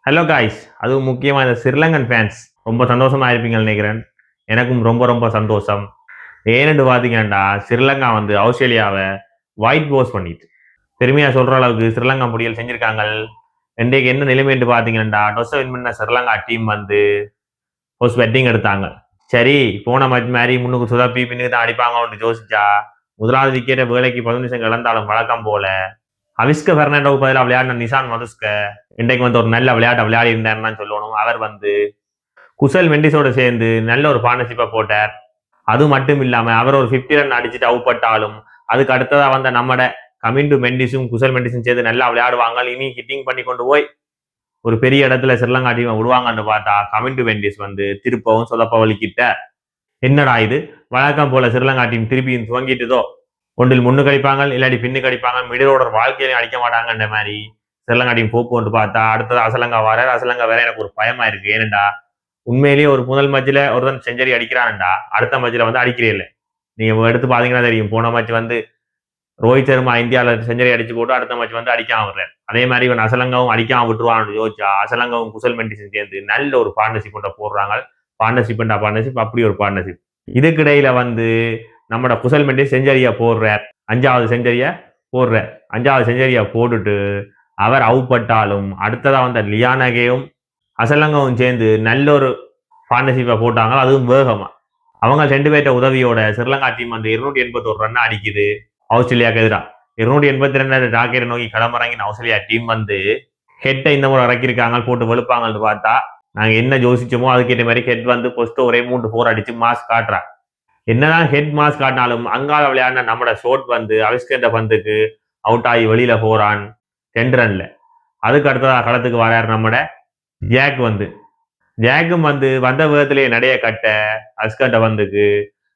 Hello guys, அதுவும் முக்கியமாக இந்த ஸ்ரீலங்கன் ஃபேன்ஸ் ரொம்ப சந்தோஷமா இருப்பீங்கன்னு நினைக்கிறேன். எனக்கும் ரொம்ப ரொம்ப சந்தோஷம். ஏன்னு பார்த்தீங்கன்னா ஸ்ரீலங்கா வந்து ஆஸ்திரேலியாவை ஒயிட் வாஷ் பண்ணிட்டு பெருமையாக சொல்கிற அளவுக்கு ஸ்ரீலங்கா முடியல் செஞ்சுருக்காங்க. இன்றைக்கு என்ன நிலைமைன்னு பார்த்தீங்கன்னா டொஸ் வின் பண்ண ஸ்ரீலங்கா டீம் வந்து ஃபர்ஸ்ட் பெட்டிங் எடுத்தாங்க. சரி, போன மேட்ச் மாதிரி முன்னுக்கு சுதாப்பி பின்னுக்கு தான் அடிப்பாங்க யோசிச்சா முதலாவது விக்கெட்டை வேலைக்கு 10 நிமிஷம் இழந்தாலும் வழக்கம் போல அவிஸ்க பெர்னாண்டோவுக்கு பதிலாக விளையாடின நிசான் மதுஸ்க இன்றைக்கு வந்து ஒரு நல்ல விளையாட்டை விளையாடி இருந்தாருன்னு சொல்லணும். அவர் வந்து குசல் மெண்டிஸோட சேர்ந்து நல்ல ஒரு பார்ட்னர்ஷிப்பை போட்டார். அது மட்டும் இல்லாம அவர் ஒரு 50 ரன் அடிச்சுட்டு அவுட் பட்டாலும் அதுக்கு அடுத்ததா வந்த நம்மட கமிண்டு மெண்டிஸும் குசல் மெண்டிஸும் சேர்ந்து நல்லா விளையாடுவாங்க. இனி ஹிட்டிங் பண்ணி கொண்டு போய் ஒரு பெரிய இடத்துல ஸ்ரீலங்கா டீம் விடுவாங்கன்னு பார்த்தா கமிண்டு மெண்டிஸ் வந்து திருப்பவும் சொதப்ப வலிக்கிட்ட. என்னடா இது, வழக்கம் போல ஸ்ரீலங்கா டீம் திருப்பியும் துவங்கிட்டுதோ, ஒன்றில் முன்னு கழிப்பாங்க இல்லாட்டி பின்னு கழிப்பாங்க, மிடில் ஓடர் வாழ்க்கையிலையும் அடிக்க மாட்டாங்கன்ற மாதிரி ஸ்ரீலங்கா டீம் போட்டு பார்த்தா அடுத்தது அசலங்கா வேற எனக்கு ஒரு பயமா இருக்கு. ஏனண்டா உண்மையிலேயே ஒரு முதல் மேட்ச்ல ஒருத்தன் செஞ்சுரி அடிக்கிறான்டா, அடுத்த மேட்ச்ல வந்து அடிக்கிறே இல்லை. நீங்க எடுத்து பாத்தீங்கன்னா தெரியும், போன மேட்ச் வந்து ரோஹித் சர்மா இந்தியாவில் செஞ்சுரி அடிச்சு போட்டு அடுத்த மேட்ச் வந்து அடிக்காம விடுறாரு. அதே மாதிரி இவன் அசலங்காவும் அடிக்காம விட்டுருவான்னு யோசிச்சா அசலங்காவும் குசல் மெண்டிஸும் சேர்ந்து நல்ல ஒரு பார்ட்னர்ஷிப் கொண்ட போடுறாங்க. பார்ட்னர்ஷிப் அப்படி ஒரு பார்ட்னர்ஷிப். இதுக்கிடையில வந்து நம்மட குசல் மெண்டிஸ் செஞ்சுரியா போடுறார், 5வது செஞ்சுரியா போடுறார். 5வது செஞ்சுரியா போட்டுட்டு அவர் அவுட் பட்டாலும் அடுத்ததா வந்த லியானகேயும் அசலங்காவும் சேர்ந்து நல்ல ஒரு பார்ட்னர்ஷிப்பை போட்டாங்க, அதுவும் வேகமா. அவங்க 2 பேர்ட்ட உதவியோட ஸ்ரீலங்கா டீம் வந்து 281 ரன் அடிக்குது ஆஸ்திரேலியாவுக்கு எதிராக. 282 டாக்கெட்டை நோக்கி களமிறங்கின ஆஸ்திரேலியா டீம் வந்து ஹெட்டை இந்த முறை இறக்கிருக்காங்க, போட்டு வெளுப்பாங்கன்னு பார்த்தா நாங்க என்ன யோசிச்சோமோ அதுக்கேற்ற மாதிரி ஹெட் வந்து ஃபர்ஸ்ட் ஒரே 3-4 அடிச்சு மாஸ் காட்டுறா. என்னதான் ஹெட் மாஸ் காட்டினாலும் அங்கால விளையாடின நம்மட ஷோட் வந்து அவிஸ்கண்ட பந்துக்கு அவுட் ஆகி வெளியில போறான் 2 ரன்ல. அதுக்கு அடுத்ததா களத்துக்கு வராரு நம்மட ஜாக்கும் வந்து வந்த விதத்திலேயே நடைய கட்ட அஸ்கண்ட பந்துக்கு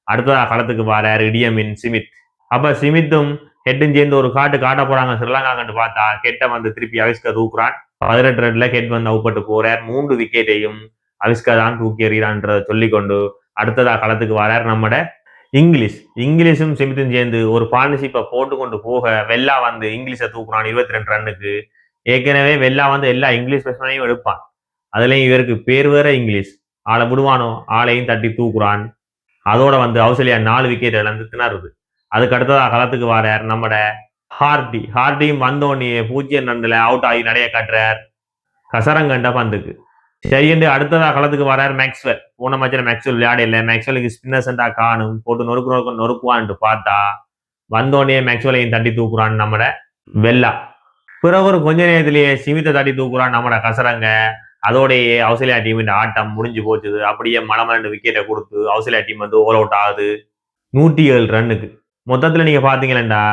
அடுத்ததா களத்துக்கு வராரு இடியமின் சிமித். அப்ப சிமித்தும் ஹெட்டும் சேர்ந்து ஒரு காட்ட போறாங்க ஸ்ரீலங்கான்னு பார்த்தா ஹெட்டை வந்து திருப்பி அவிஸ்க தூக்குறான். 18 ரன்ல ஹெட் வந்து அவுப்பட்டு போறார். 3 விக்கெட்டையும் அவிஸ்கா தான் தூக்கி எறிகிறான்றதை சொல்லிக்கொண்டு அடுத்ததா களத்துக்கு வரார் நம்மட இங்கிலீஷும் சிமித்தும் சேர்ந்து ஒரு பார்ட்னர்ஷிப்பை போட்டு கொண்டு போக வெல்லா வந்து இங்கிலீஷை தூக்குறான் 22 ரன்னுக்கு. ஏற்கனவே வெல்லா வந்து எல்லா இங்கிலீஷ் பேட்ஸ்மேனையும் எடுப்பான், அதுலயும் இவருக்கு பேர் வேற இங்கிலீஷ், ஆளை விடுவானோ ஆளையும் தட்டி தூக்குறான். அதோட வந்து ஆஸ்திரேலியா 4 விக்கெட் இழந்து திணறுது. அதுக்கு அடுத்ததா களத்துக்கு வரார் நம்மட ஹார்டியும் வந்தோடனே 0 ரன்ல அவுட் ஆகி நடைய கட்டுறார் கசரங்கண்ட பந்துக்கு. சரி என்று அடுத்ததா களத்துக்கு வரார் மேக்ஸ்வெல். போன மேட்ச்ல மேக்ஸ்வெல் விளையாட இல்லை, மேக்ஸ்வெலுக்கு ஸ்பின்னர்ஸ்டா காணும், போட்டு நொறுக்குவான்ட்டு பார்த்தா வந்தோடனே மேக்ஸ்வெலையும் தட்டி தூக்குறான் நம்மட வெல்லா. பிறகு ஒரு கொஞ்ச நேரத்திலேயே சிமித்தை தட்டி தூக்குறான் நம்மட கசரங்க. அதோடையே ஆஸ்திரேலியா டீமின் ஆட்டம் முடிஞ்சு போச்சுது. அப்படியே மலமரண்டு விக்கெட்டை கொடுத்து ஆஸ்திரேலியா டீம் வந்து ஓல் அவுட் ஆகுது 107 ரன்னுக்கு. மொத்தத்துல நீங்க பாத்தீங்களா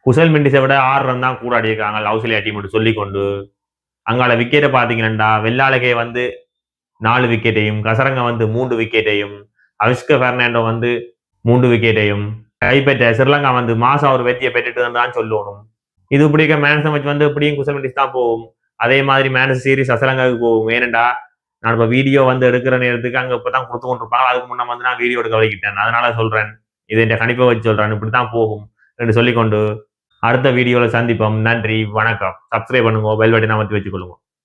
குசல் மெண்டிஸை விட 6 ரன் தான் கூட அடிக்கிறாங்க ஆஸ்திரேலியா டீம் சொல்லிக்கொண்டு. அங்கால விக்கெட்டை பாத்தீங்கன்னா வெள்ளாலகே வந்து 4 விக்கெட்டையும், கசரங்க வந்து 3 விக்கெட்டையும், அவிஸ்க பெர்னாண்டோ வந்து 3 விக்கெட்டையும் கைப்பற்ற ஸ்ரீலங்கா வந்து மாசா ஒரு வெற்றியை பெற்றுட்டு தான் சொல்லணும். இது இப்படிக்க மேன்ஸ் மேட்ச் வந்து இப்படியும் குசல் மெண்டிஸ் தான் போகும். அதே மாதிரி மேன்ஸ் சீரிஸ் அசலங்காவுக்கு போகும். ஏனண்டா நான் இப்போ வீடியோ வந்து எடுக்கிற நேரத்துக்கு அங்கே இப்போ தான் கொடுத்து கொண்டிருப்பாங்க, அதுக்கு முன்னே வந்து நான் வீடியோ எடுக்க வலிக்கிட்டேன். அதனால சொல்றேன், இது என் கணிப்பை வச்சு சொல்றேன், இப்படி தான் போகும் என்று சொல்லிக்கொண்டு அடுத்த வீடியோவில் சந்திப்போம். நன்றி, வணக்கம். சப்ஸ்கிரைப் பண்ணுங்க, பெல் பட்டனை அமர்த்தி வச்சுக்கொள்ளுங்க.